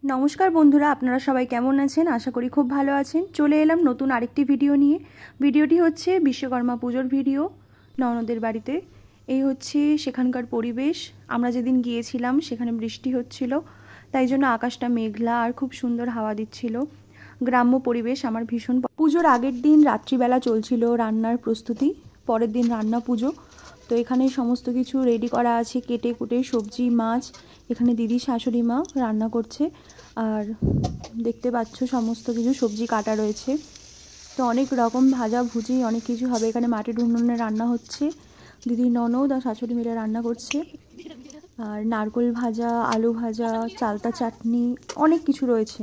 नमस्कार बंधुरा आपनारा सबाई केमन आछेन आशा करी खूब भालो आछेन। चले एलाम नतून आरेकटी भिडियो निये। भिडियोटी होच्छे विश्वकर्मा पुजोर भिडियो ननदेर बाड़ीते। এই হচ্ছে সেখানকার পরিবেশ। আমরা যেদিন গিয়েছিলাম সেখানে বৃষ্টি হচ্ছিল, তাই জন্য আকাশটা মেঘলা আর খুব সুন্দর হাওয়া দিচ্ছিল। গ্রাম্য পরিবেশ আমার ভীষণ। পুজোর আগের দিন রাত্রিবেলা চলছিল রান্নার প্রস্তুতি, পরের দিন রান্না পুজো। তো এখানে সমস্ত কিছু রেডি করা আছে, কেটে কুটে সবজি মাছ। এখানে দিদি শাশুড়ি মা রান্না করছে আর দেখতে পাচ্ছ সমস্ত কিছু সবজি কাটা রয়েছে। তো অনেক রকম ভাজা ভুজি অনেক কিছু হবে। এখানে মাটির উনুনে রান্না হচ্ছে, দিদি ননদ আর শাশুড়ি মিলে রান্না করছে। আর নারকেল ভাজা, আলু ভাজা, চালতা চাটনি অনেক কিছু রয়েছে।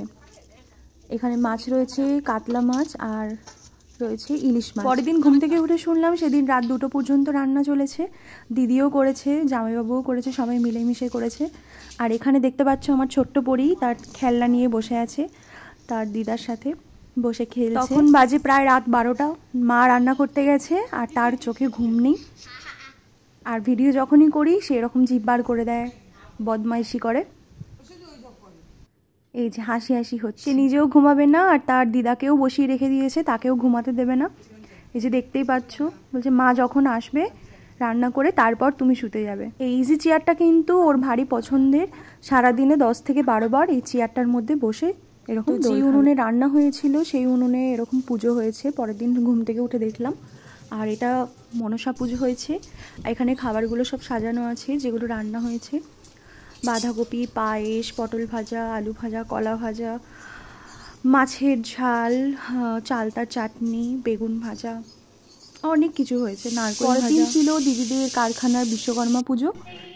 এখানে মাছ রয়েছে, কাতলা মাছ আর রয়েছে ইলিশ মাছ। পরের দিন ঘুম থেকে উঠে শুনলাম সেদিন রাত 2টো পর্যন্ত রান্না চলেছে। দিদিও করেছে, জামাইবাবুও করেছে, সবাই মিলেমিশে করেছে। আর এখানে দেখতে পাচ্ছ আমার ছোট্ট পরী তার খেলনা নিয়ে বসে আছে, তার দিদার সাথে বসে খেলছে। তখন বাজে প্রায় রাত 12টা। মা রান্না করতে গেছে আর তার চোখে ঘুম নেই। আর ভিডিও যখনই করি সেরকম জিভ বার করে দেয়, বদমাইশি করে। এই যে হাসি হাসি হচ্ছে। নিজেও ঘুমাবে না আর তার দিদাকেও বসিয়ে রেখে দিয়েছে, তাকেও ঘুমাতে দেবে না। এই যে দেখতেই পাচ্ছ, বলছে মা যখন আসবে রান্না করে তারপর তুমি শুতে যাবে। এই ইজি চেয়ারটা কিন্তু ওর ভারী পছন্দের। সারাদিনে 10 থেকে 12 বার এই চেয়ারটার মধ্যে বসে এরকম। যে উনুনে রান্না হয়েছিল সেই উনুনে এরকম পুজো হয়েছে। পরের দিন ঘুম থেকে উঠে দেখলাম। আর এটা মনসা পুজো হয়েছে। এখানে খাবারগুলো সব সাজানো আছে যেগুলো রান্না হয়েছে। বাঁধাকপি, পায়েস, পটল ভাজা, আলু ভাজা, কলা ভাজা, মাছের ঝাল, চালতার চাটনি, বেগুন ভাজা, অনেক কিছু হয়েছে। নারকেল ভাজা। দিন ছিল দিদিদের কারখানার বিশ্বকর্মা পুজো।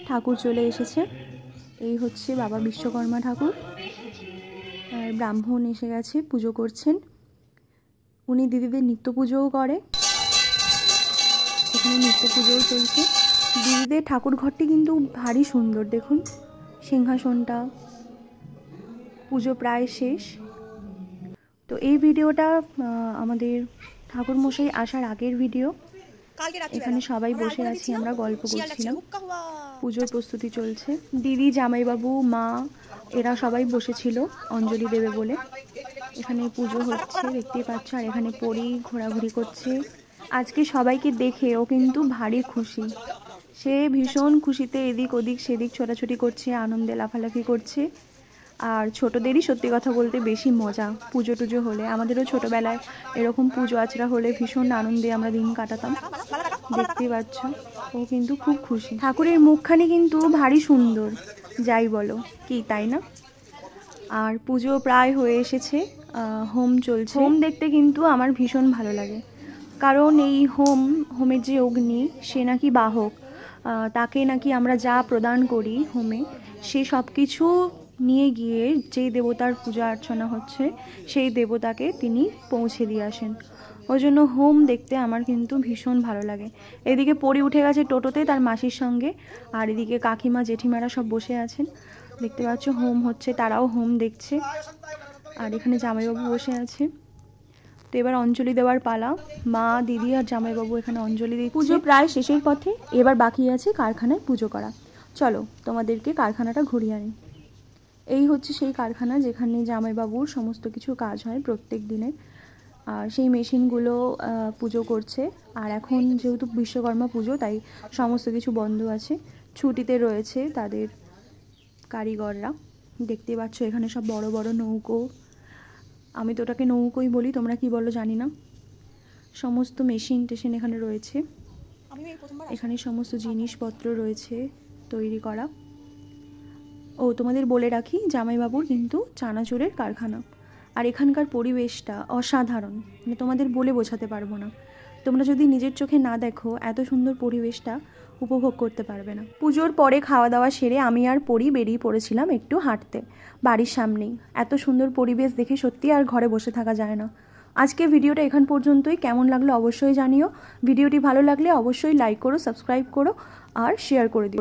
ঠাকুর চলে এসেছে। এই হচ্ছে বাবা বিশ্বকর্মা ঠাকুর। আর ব্রাহ্মণ এসে গেছে, পুজো করছেন। উনি দিদিদের নিত্য পুজোও করে। এখানে নিত্য পুজোও চলছে। দিদিদের ঠাকুর ঘরটি কিন্তু ভারী সুন্দর, দেখুন সিংহাসনটা। পুজো প্রায় শেষ। তো এই ভিডিওটা আমাদের ঠাকুরমশাই আসার আগের ভিডিও। এখানে সবাই বসে আছি, আমরা গল্প করছিলাম। পুজোর প্রস্তুতি চলছে। দিদি, জামাইবাবু, মা এরা সবাই বসেছিল অঞ্জলি দেবে বলে। এখানে পুজো হচ্ছে দেখতেই পাচ্ছ। আর এখানে পরি ঘোরাঘুরি করছে। আজকে সবাইকে দেখে ও কিন্তু ভারী খুশি। সে ভীষণ খুশিতে এদিক ওদিক সেদিক ছোটাছুটি করছে, আনন্দে লাফালাফি করছে। আর ছোটদেরই সত্যি কথা বলতে বেশি মজা পুজো টুজো হলে। আমাদেরও ছোটবেলায় এরকম পুজো আচরা হলে ভীষণ আনন্দে আমরা দিন কাটাতাম। দেখতেই পাচ্ছ ও কিন্তু খুব খুশি। ঠাকুরের মুখখানি কিন্তু ভারী সুন্দর, যাই বলো কি, তাই না? আর পুজো প্রায় হয়ে এসেছে। হোম চলছে। হোম দেখতে কিন্তু আমার ভীষণ ভালো লাগে, কারণ এই হোমের যে অগ্নি সে নাকি বাহক। তাকে নাকি আমরা যা প্রদান করি হোমে, সে সব কিছু নিয়ে গিয়ে যেই দেবতার পূজা অর্চনা হচ্ছে সেই দেবতাকে তিনি পৌঁছে দিয়ে আসেন। ওই জন্য হোম দেখতে আমার কিন্তু ভীষণ ভালো লাগে। এদিকে পরি উঠে গেছে টোটোতে তার মাসির সঙ্গে, আর এদিকে কাকিমা জেঠিমারা সব বসে আছেন। দেখতে পাচ্ছ হোম হচ্ছে, তারাও হোম দেখছে। আর এখানে জামাইবাবু বসে আছে। তো এবার অঞ্জলি দেওয়ার পালা। মা, দিদি আর জামাইবাবু এখানে অঞ্জলি দিচ্ছে। পুজো প্রায় শেষের পথে, এবার বাকি আছে কারখানায় পুজো করা। চলো তোমাদেরকে কারখানাটা ঘুরিয়ে আনি। এই হচ্ছে সেই কারখানা যেখানে জামাইবাবুর সমস্ত কিছু কাজ হয় প্রত্যেক দিনের। আর সেই মেশিনগুলো পুজো করছে। আর এখন যেহেতু বিশ্বকর্মা পুজো তাই সমস্ত কিছু বন্ধ আছে, ছুটিতে রয়েছে তাদের কারিগররা। দেখতে পাচ্ছ এখানে সব বড় বড় নৌকো। আমি তো ওটাকে নৌকোই বলি, তোমরা কি বলো জানি না। সমস্ত মেশিন টেশিন এখানে রয়েছে। এখানে সমস্ত জিনিসপত্র রয়েছে তৈরি করা। ও তোমাদের বলে রাখি, জামাইবাবুর কিন্তু চানাচুরের কারখানা। আর এখানকার পরিবেশটা অসাধারণ, মানে তোমাদের বলে বোঝাতে পারবো না। তোমরা যদি নিজের চোখে না দেখো এত সুন্দর পরিবেশটা উপভোগ করতে পারবে না। পুজোর পরে খাওয়া দাওয়া সেরে আমি আর পরি বেরিয়ে পড়েছিলাম একটু হাঁটতে বাড়ির সামনেই। এত সুন্দর পরিবেশ দেখে সত্যি আর ঘরে বসে থাকা যায় না। আজকে ভিডিওটা এখান পর্যন্তই। কেমন লাগলো অবশ্যই জানিও। ভিডিওটি ভালো লাগলে অবশ্যই লাইক করো, সাবস্ক্রাইব করো আর শেয়ার করে দিও।